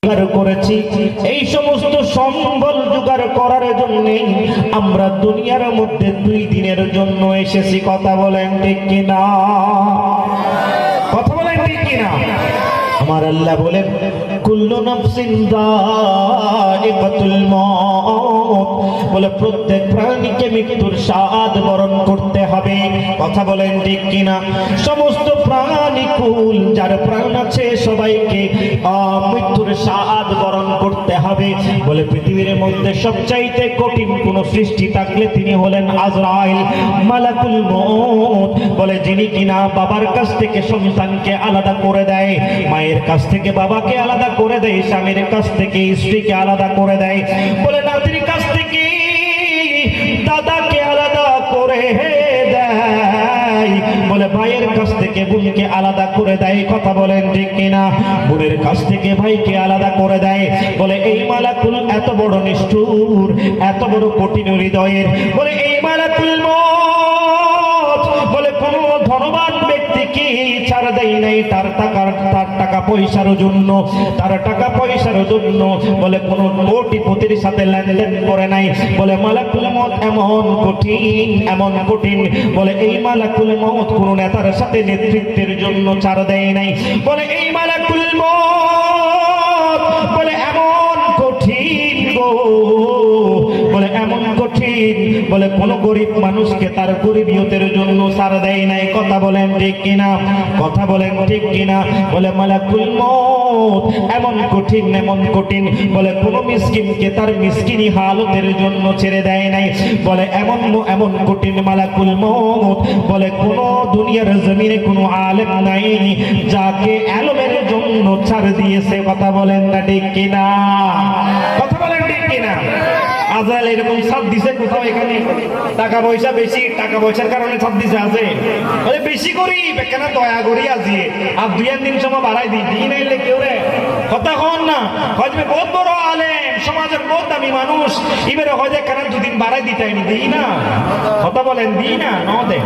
করেছি এই সমস্ত সম্বল জোগাড় করার জন্য আমরা দুনিয়ার মধ্যে 2 দিনের জন্য এসেছি। কথা বলেন ঠিক কিনা? কথা বলেন ঠিক কিনা? আমার আল্লাহ বলেন কুল্লু নাফসিন যায়িকাতুল মউত, বলে প্রত্যেক প্রাণীকে মৃত্যুর স্বাদ বরণ করতে হবে। কথা বলেন ঠিক কিনা? সমস্ত প্রাণীকুল যার প্রাণ আছে সবাইকে মৃত্যুর স্বাদ বরণ করতে হবে। বলে পৃথিবীর মধ্যে সবচাইতে কঠিন কোন সৃষ্টি থাকলে তিনি হলেন আজরাইল, মালাকুল মউত। বলে যিনি কিনা বাবার কাছ থেকে সন্তানকে আলাদা করে দেয়, মায়ের কাছ থেকে বাবাকে আলাদা করে দেয়, স্বামীর কাছ থেকে স্ত্রীকে আলাদা করে দেয়, বলে নাতির কাছ থেকে দাদাকে আলাদা করে দেয়, বলে ভাইয়ের কাছ থেকে বোনকে আলাদা করে দেয়। কথা বলেন ঠিক কিনা? বোনের কাছ থেকে ভাইকে আলাদা করে দেয়। বলে এই মালাকুল এত বড় নিষ্ঠুর, এত বড় কঠিন হৃদয়ের। বলে এই মালাকুল মউত বলে কোন ধনবান ব্যক্তিকে ছাড় দেয় নাই তার টাকা পয়সার জন্য, তার টাকা পয়সার জন্য। বলে কোন কোটিপতির সাথে লেনদেন করে নাই। বলে মালাকুল মউত এমন কঠিন, এমন কঠিন। বলে এই মালাকুল মউত কোন নেতার সাথে নেতৃত্বের জন্য ছাড় দেয় নাই। বলে এই মালাকুল মউত বলে এমন কঠিন গো, বলে এমন কঠিন। বলে কোন গরিব মানুষকে তার গরিবিয়তের জন্য ছাড় দেয় নাই। কথা বলেন ঠিক কিনা? কথা বলেন ঠিক কিনা? বলে মালাকুল মউত এমন কঠিন, এমন কঠিন। বলে কোন মিসকিনকে তার মিসকিনি হালতের জন্য ছেড়ে দেয় নাই। বলে এমন এমন কঠিন মালাকুল মউত। বলে কোন দুনিয়ার জমিনে কোনো আলেম নাই যাকে আলেমের জন্য ছাড় দিয়েছে। কথা বলেন না ঠিক কিনা? কথা বলেন ঠিক কিনা? আজরাইল এরকম ছাড় দিছে কোথাও? এখানে টাকা পয়সা বেশি, টাকা পয়সার কারণে ছাড় দিছে আছে। বলে বেশি করি কেন? দয়া করি আজি আর 2 দিন সময় বাড়াই দিই নাইলে কেউ রে। কথা হন না? হয়তো বহুত বড় আলেম, সমাজের বহুত দামি মানুষ, এবারে হয়তো কেন 2 দিন বাড়াই দিতে দিই না। কথা বলেন দিই না? ন দেয়।